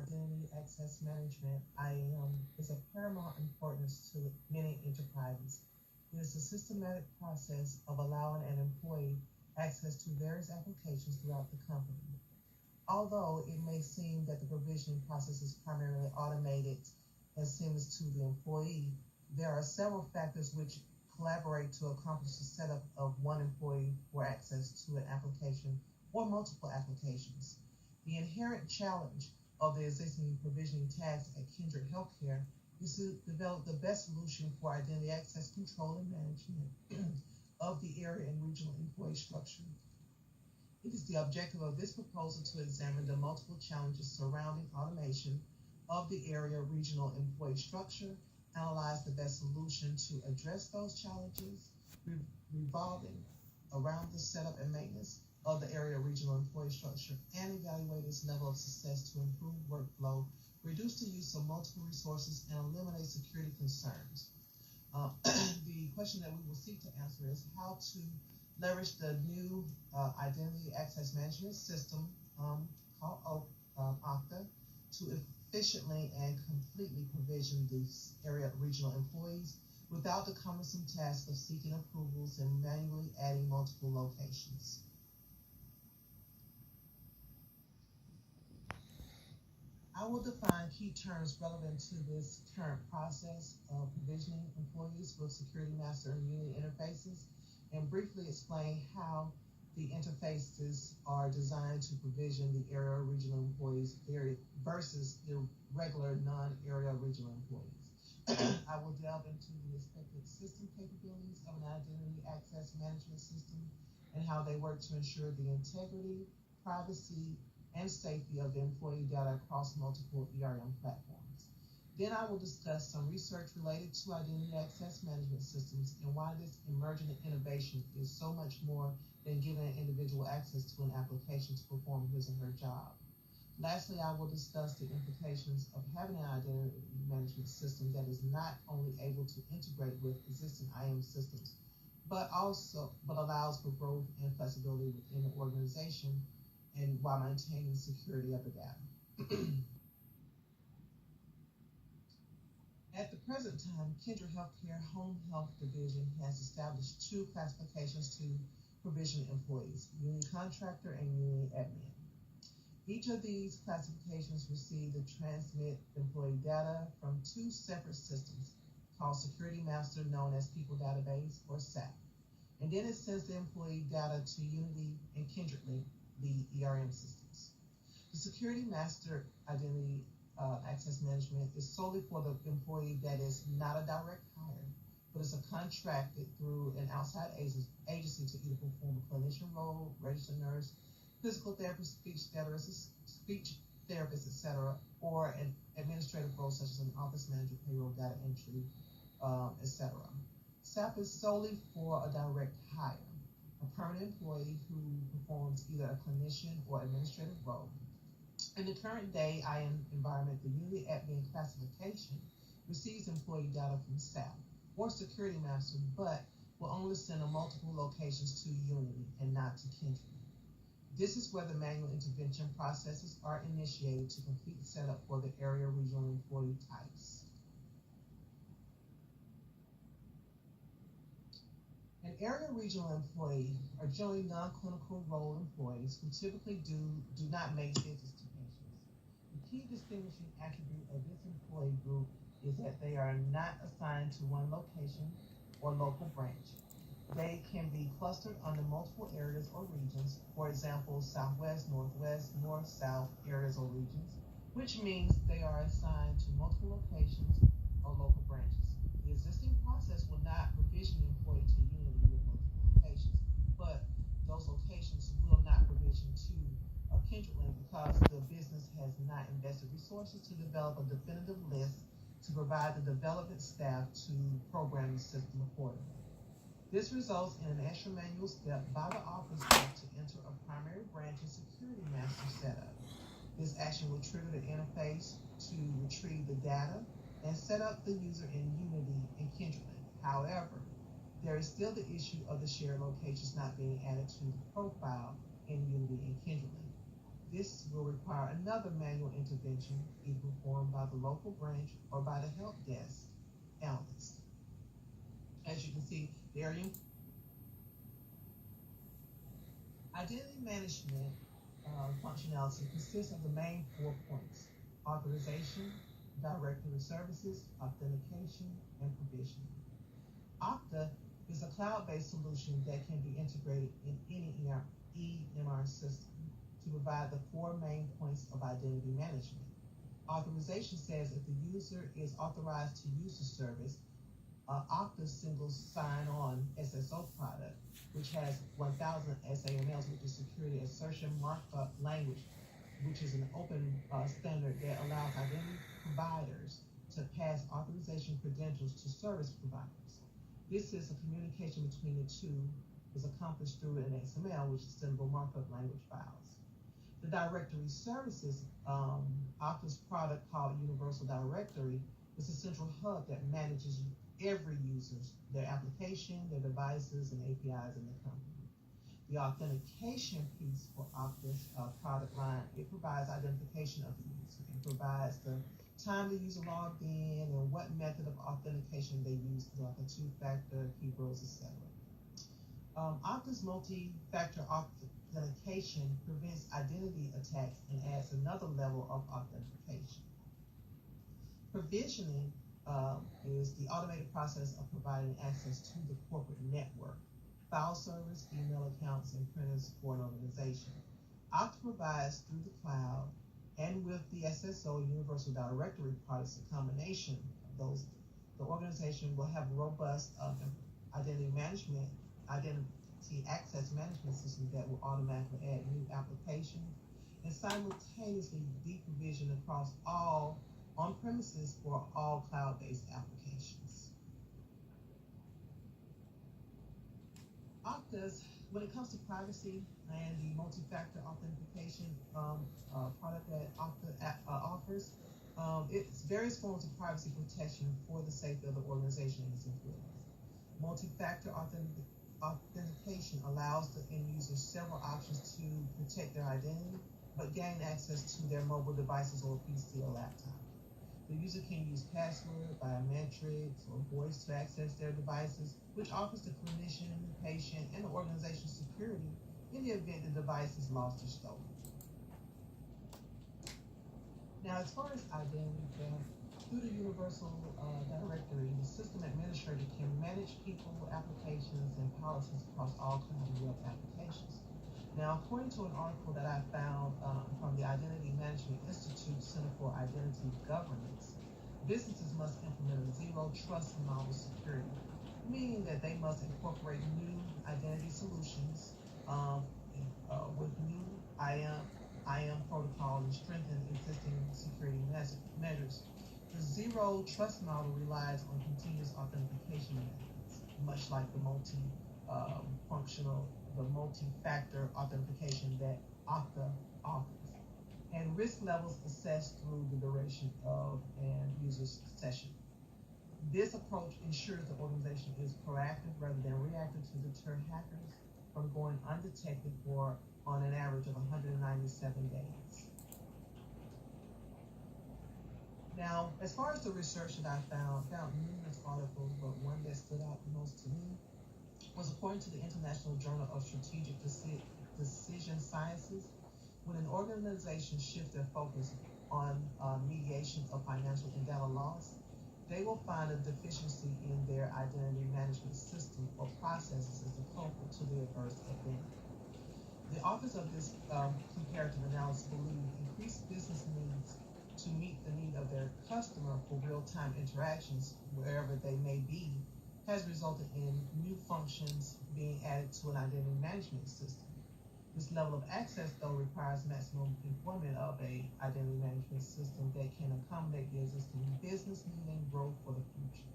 identity access management, IAM, is of paramount importance to many enterprises. It is a systematic process of allowing an employee access to various applications throughout the company. Although it may seem that the provisioning process is primarily automated and seamless to the employee, there are several factors which collaborate to accomplish the setup of one employee for access to an application or multiple applications. The inherent challenge of the existing provisioning tasks at Kindred Healthcare is to develop the best solution for identity access control and management of the area and regional employee structure. It is the objective of this proposal to examine the multiple challenges surrounding automation of the area regional employee structure, analyze the best solution to address those challenges, revolving around the setup and maintenance of the area regional employee structure, and evaluate its level of success to improve workflow, reduce the use of multiple resources, and eliminate security concerns. The question that we will seek to answer is how to leverage the new identity access management system called Okta to efficiently and completely provision these area regional employees without the cumbersome task of seeking approvals and manually adding multiple locations. I will define key terms relevant to this current process of provisioning employees with Security Master and Unity interfaces, and briefly explain how the interfaces are designed to provision the area regional employees versus the regular non-area regional employees. I will delve into the expected system capabilities of an identity access management system and how they work to ensure the integrity, privacy, and safety of the employee data across multiple ERM platforms. Then I will discuss some research related to identity access management systems and why this emergent innovation is so much more than giving an individual access to an application to perform his or her job. Lastly, I will discuss the implications of having an identity management system that is not only able to integrate with existing IAM systems, but allows for growth and flexibility within the organization and while maintaining security of the data. At the present time, Kindred Healthcare Home Health Division has established two classifications to provision employees, Unity Contractor and Unity Admin. Each of these classifications receive the transmit employee data from two separate systems called Security Master, known as People Database or SAP. And then it sends the employee data to Unity and Kindredly, the ERM systems. The Security Master Identity Access Management is solely for the employee that is not a direct hire, but is contracted through an outside agency to either perform a clinician role, registered nurse, physical therapist, speech therapist, etc., or an administrative role such as an office manager, payroll, data entry, etc. SAP is solely for a direct hire, a permanent employee who performs either a clinician or administrative role. In the current day IAM environment, the Unity Admin classification receives employee data from SAP or Security Master, but will only send to multiple locations to Unity and not to Kindred. This is where the manual intervention processes are initiated to complete setup for the area regional employee types. An area regional employee are generally non-clinical role employees who typically do not make visits to patients. The key distinguishing attribute of this employee group is that they are not assigned to one location or local branch. They can be clustered under multiple areas or regions, for example, southwest, northwest, north, south areas or regions, which means they are assigned to multiple locations or local branches. The existing process will not provision the employee to Unity with multiple locations, but those locations will not provision to Kindred because the business has not invested resources to develop a definitive list to provide the development staff to program the system accordingly. This results in an extra manual step by the office staff to enter a primary branch and security master setup. This action will trigger the interface to retrieve the data and set up the user in Unity and Kindred. However, there is still the issue of the shared locations not being added to the profile in Unity and Kindred. This will require another manual intervention, either performed by the local branch or by the help desk analyst. As you can see, identity management functionality consists of the main 4 points: authorization, directory services, authentication, and provisioning. Okta is a cloud-based solution that can be integrated in any EMR system to provide the 4 main points of identity management. Authorization says if the user is authorized to use the service, Okta's single sign-on SSO product, which has 1,000 SAMLs, which is security assertion markup language, which is an open standard that allows identity providers to pass authorization credentials to service providers. This is a communication between the two, is accomplished through an XML, which is symbol markup language files. The directory services, Okta's product called Universal Directory, is a central hub that manages every user's, their application, their devices, and APIs in the company. The authentication piece for Okta's product line, it provides identification of the user. It provides the time the user logged in and what method of authentication they used, like a two-factor, keywords, etc. Okta's multi-factor authentication prevents identity attacks and adds another level of authentication. Provisioning is the automated process of providing access to the corporate network, file servers, email accounts, and printers for an organization. Okta provides through the cloud and with the SSO Universal Directory products, a combination of those, the organization will have robust identity access management system that will automatically add new applications and simultaneously deprovision across all on-premises for all cloud-based applications. Okta's, when it comes to privacy and the multi-factor authentication product that Okta offers, it's various forms of privacy protection for the safety of the organization and its employees. Multi-factor authentication allows the end user several options to protect their identity, but gain access to their mobile devices or PC or laptop. The user can use password, biometrics, or voice to access their devices, which offers the clinician, the patient, and the organization security in the event the device is lost or stolen. Now, as far as identity theft, through the Universal Directory, the system administrator can manage people, applications, and policies across all cloud and web applications. Now, according to an article that I found from the Identity Management Institute Center for Identity Governance, businesses must implement a zero trust model security, meaning that they must incorporate new identity solutions with new IAM protocol and strengthen existing security measures. The zero trust model relies on continuous authentication methods, much like the multi-factor authentication that Okta offers, and risk levels assessed through the duration of an user's session. This approach ensures the organization is proactive rather than reactive to deter hackers from going undetected for on an average of 197 days. Now, as far as the research that I found numerous articles, but one that stood out the most to me was according to the International Journal of Strategic Decision Sciences. When an organization shifts their focus on mediation of financial and data loss, they will find a deficiency in their identity management system or processes as the culprit to the adverse event. The authors of this comparative analysis believe increased business needs to meet the need of their customer for real-time interactions wherever they may be has resulted in new functions being added to an identity management system. This level of access, though, requires maximum employment of a identity management system that can accommodate the existing business need and growth for the future.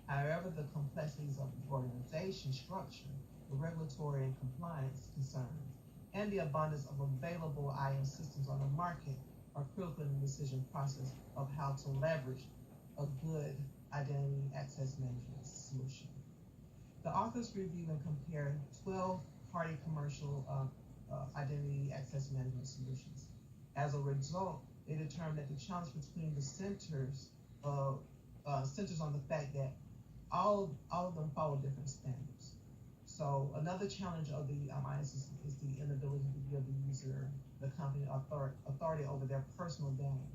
However, the complexities of the organization structure, the regulatory and compliance concerns, and the abundance of available IAM systems on the market are critical in the decision process of how to leverage a good identity access management solution. The authors review and compare 12 party commercial identity access management solutions. As a result, they determined that the challenge between the centers on the fact that all of them follow different standards. So another challenge of the ISs is the inability to give the user, the company, authority over their personal data.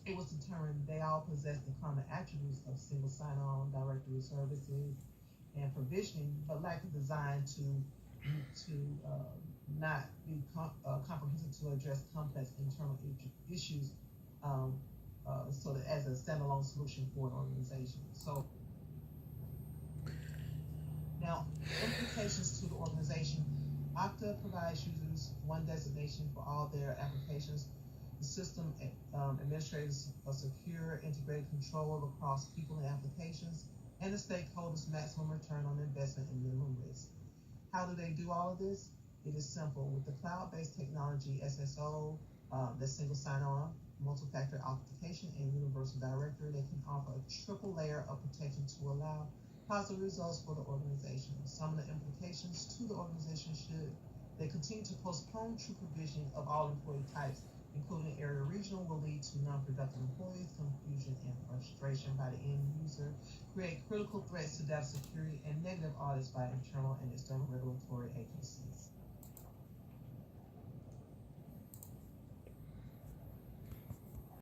It was determined they all possess the common attributes of single sign-on, directory services, and provisioning, but lack a design to not be comprehensive to address complex internal issues, so that as a standalone solution for an organization. So now, implications to the organization. Okta provides users one designation for all their applications. The system administrators a secure, integrated control across people and applications, and the stakeholders maximum return on investment and minimum risk. How do they do all of this? It is simple. With the cloud-based technology, SSO, the single sign-on, multi-factor authentication, and universal directory, they can offer a triple layer of protection to allow positive results for the organization. Some of the implications to the organization should they continue to postpone true provisioning of all employee types, including area regional, will lead to non-productive employees, confusion and frustration by the end user, create critical threats to data security, and negative audits by internal and external regulatory agencies.